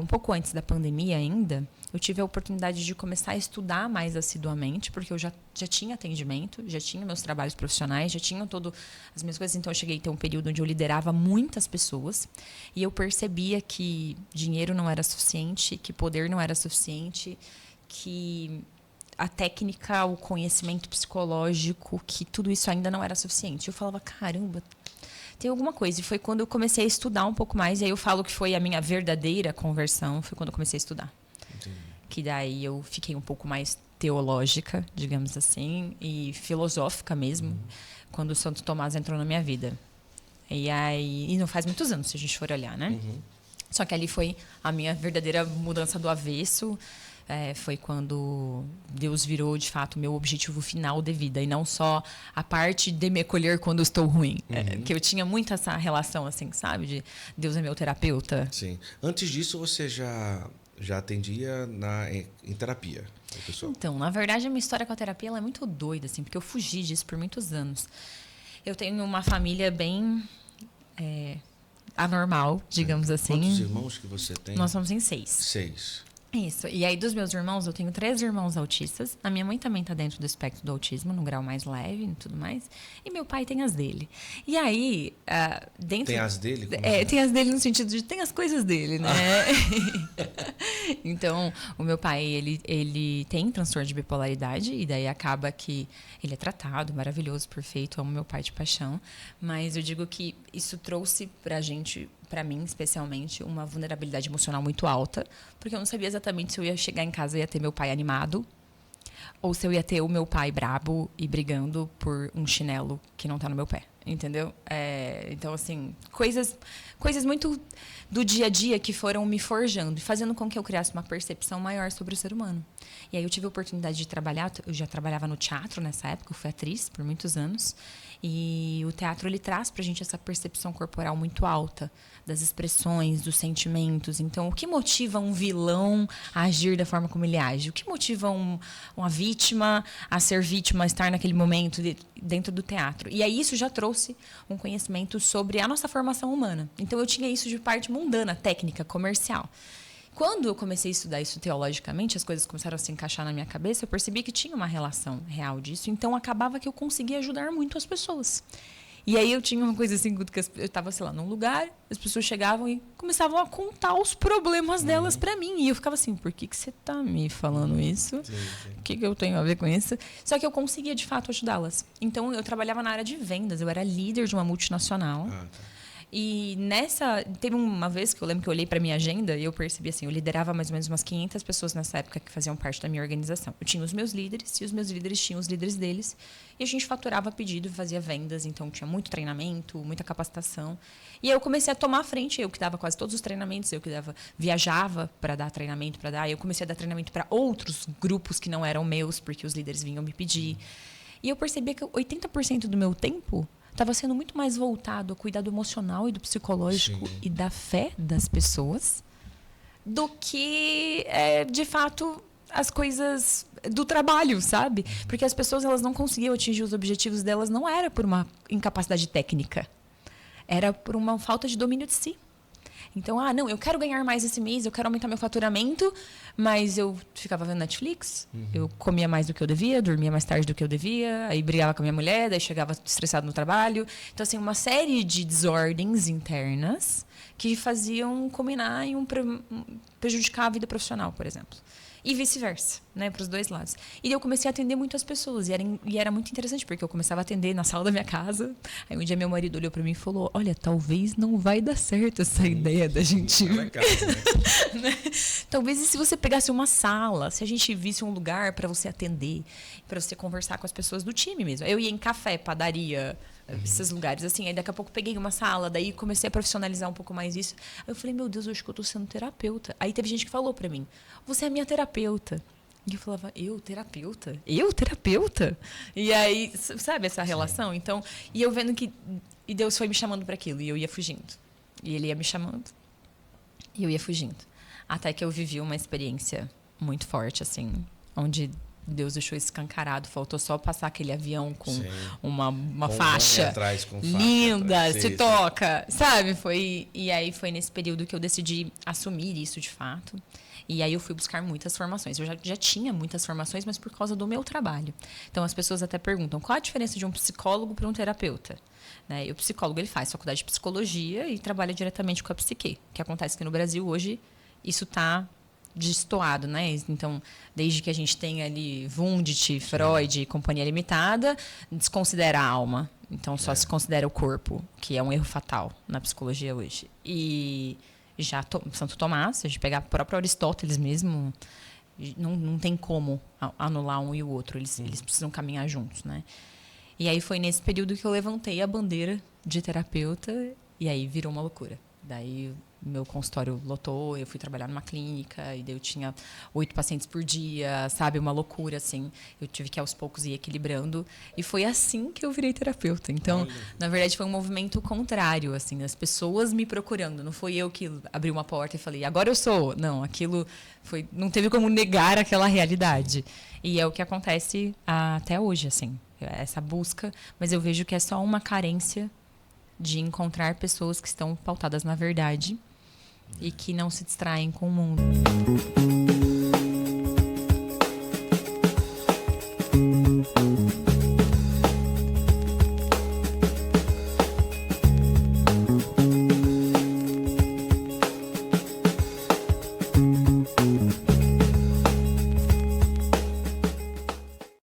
um pouco antes da pandemia ainda, eu tive a oportunidade de começar a estudar mais assiduamente, porque eu já tinha atendimento, já tinha meus trabalhos profissionais, já tinha todas as minhas coisas. Então, eu cheguei a ter um período onde eu liderava muitas pessoas e eu percebia que dinheiro não era suficiente, que poder não era suficiente, que a técnica, o conhecimento psicológico, que tudo isso ainda não era suficiente. Eu falava, caramba, tem alguma coisa. E foi quando eu comecei a estudar um pouco mais. E aí eu falo que foi a minha verdadeira conversão, foi quando eu comecei a estudar. Entendi. Que daí eu fiquei um pouco mais teológica, digamos assim, e filosófica mesmo, quando o Santo Tomás entrou na minha vida. E não faz muitos anos, se a gente for olhar, né? Só que ali foi a minha verdadeira mudança do avesso. Foi quando Deus virou, de fato, o meu objetivo final de vida. E não só a parte de me acolher quando eu estou ruim. Que eu tinha muito essa relação, assim, sabe? De Deus é meu terapeuta. Sim. Antes disso, você já atendia em terapia, pessoal? Então, na verdade, a minha história com a terapia ela é muito doida, assim. Porque eu fugi disso por muitos anos. Eu tenho uma família bem anormal, digamos assim. Quantos irmãos que você tem? Nós somos em 6. 6. Isso. E aí, dos meus irmãos, eu tenho 3 irmãos autistas. A minha mãe também está dentro do espectro do autismo, num grau mais leve e tudo mais. E meu pai tem as dele. E aí, dentro... Tem as dele? Tem as dele no sentido de tem as coisas dele, né? Então, o meu pai, ele tem transtorno de bipolaridade. E daí acaba que ele é tratado, maravilhoso, perfeito. Amo meu pai de paixão. Mas eu digo que isso trouxe pra gente... para mim, especialmente, uma vulnerabilidade emocional muito alta, porque eu não sabia exatamente se eu ia chegar em casa e ia ter meu pai animado, ou se eu ia ter o meu pai brabo e brigando por um chinelo que não tá no meu pé, entendeu? Então, assim, coisas muito do dia a dia que foram me forjando e fazendo com que eu criasse uma percepção maior sobre o ser humano. E aí eu tive a oportunidade de trabalhar, eu já trabalhava no teatro nessa época, eu fui atriz por muitos anos, e o teatro ele traz pra gente essa percepção corporal muito alta, das expressões, dos sentimentos. Então, o que motiva um vilão a agir da forma como ele age? O que motiva uma vítima a ser vítima, a estar naquele momento dentro do teatro? E aí isso já trouxe um conhecimento sobre a nossa formação humana. Então, eu tinha isso de parte mundana, técnica, comercial. Quando eu comecei a estudar isso teologicamente, as coisas começaram a se encaixar na minha cabeça, eu percebi que tinha uma relação real disso. Então, acabava que eu conseguia ajudar muito as pessoas. E aí eu tinha uma coisa assim, que eu estava, sei lá, num lugar, as pessoas chegavam e começavam a contar os problemas delas para mim. E eu ficava assim, por que você tá me falando isso? Sim. O que eu tenho a ver com isso? Só que eu conseguia, de fato, ajudá-las. Então, eu trabalhava na área de vendas, eu era líder de uma multinacional. E teve uma vez que eu lembro que eu olhei para minha agenda e eu percebi assim, eu liderava mais ou menos umas 500 pessoas nessa época que faziam parte da minha organização. Eu tinha os meus líderes e os meus líderes tinham os líderes deles. E a gente faturava pedido e fazia vendas, então tinha muito treinamento, muita capacitação. E aí eu comecei a tomar a frente, eu que dava quase todos os treinamentos, eu que viajava para dar treinamento, eu comecei a dar treinamento para outros grupos que não eram meus, porque os líderes vinham me pedir. E eu percebi que 80% do meu tempo estava sendo muito mais voltado ao cuidado emocional e do psicológico e da fé das pessoas do que, de fato, as coisas do trabalho, sabe? Porque as pessoas elas não conseguiam atingir os objetivos delas, não era por uma incapacidade técnica, era por uma falta de domínio de si. Então, não, eu quero ganhar mais esse mês, eu quero aumentar meu faturamento, mas eu ficava vendo Netflix, eu comia mais do que eu devia, dormia mais tarde do que eu devia, aí brigava com a minha mulher, daí chegava estressado no trabalho. Então, assim, uma série de desordens internas que faziam combinar em prejudicar a vida profissional, por exemplo. E vice-versa, né, para os dois lados. E eu comecei a atender muitas pessoas. E era muito interessante, porque eu começava a atender na sala da minha casa. Aí um dia meu marido olhou para mim e falou, olha, talvez não vai dar certo essa ideia da gente... né? Talvez se você pegasse uma sala, se a gente visse um lugar para você atender, para você conversar com as pessoas do time mesmo. Eu ia em café, padaria... esses lugares, assim, aí daqui a pouco peguei uma sala, daí comecei a profissionalizar um pouco mais isso. Aí eu falei, meu Deus, eu acho que eu tô sendo terapeuta. Aí teve gente que falou pra mim, você é minha terapeuta. E eu falava, eu, terapeuta? Eu, terapeuta? E aí, sabe essa relação? Então, e eu vendo que e Deus foi me chamando para aquilo, e eu ia fugindo. E ele ia me chamando, e eu ia fugindo. Até que eu vivi uma experiência muito forte, assim, onde Deus deixou escancarado, faltou só passar aquele avião com Sim. uma Com faixa atrás, com faixa linda, atrás. se Sim, toca, sabe? E aí foi nesse período que eu decidi assumir isso de fato. E aí eu fui buscar muitas formações. Eu já tinha muitas formações, mas por causa do meu trabalho. Então as pessoas até perguntam, qual a diferença de um psicólogo para um terapeuta? Né? E o psicólogo ele faz faculdade de psicologia e trabalha diretamente com a psique. O que acontece que no Brasil hoje isso está destoado, né? Então, desde que a gente tem ali Wundt, Freud e Companhia Limitada, desconsidera a alma. Então, só se considera o corpo, que é um erro fatal na psicologia hoje. E já Santo Tomás, se a gente pegar o próprio Aristóteles mesmo, não tem como anular um e o outro. Eles precisam caminhar juntos, né? E aí foi nesse período que eu levantei a bandeira de terapeuta e aí virou uma loucura. Daí meu consultório lotou, eu fui trabalhar numa clínica e daí eu tinha 8 pacientes por dia, sabe? Uma loucura, assim. Eu tive que aos poucos ir equilibrando. E foi assim que eu virei terapeuta. Então, na verdade, foi um movimento contrário, assim. As pessoas me procurando. Não foi eu que abri uma porta e falei, agora eu sou. Não, aquilo foi... Não teve como negar aquela realidade. E é o que acontece até hoje, assim. Essa busca. Mas eu vejo que é só uma carência de encontrar pessoas que estão pautadas na verdade e que não se distraem com o mundo.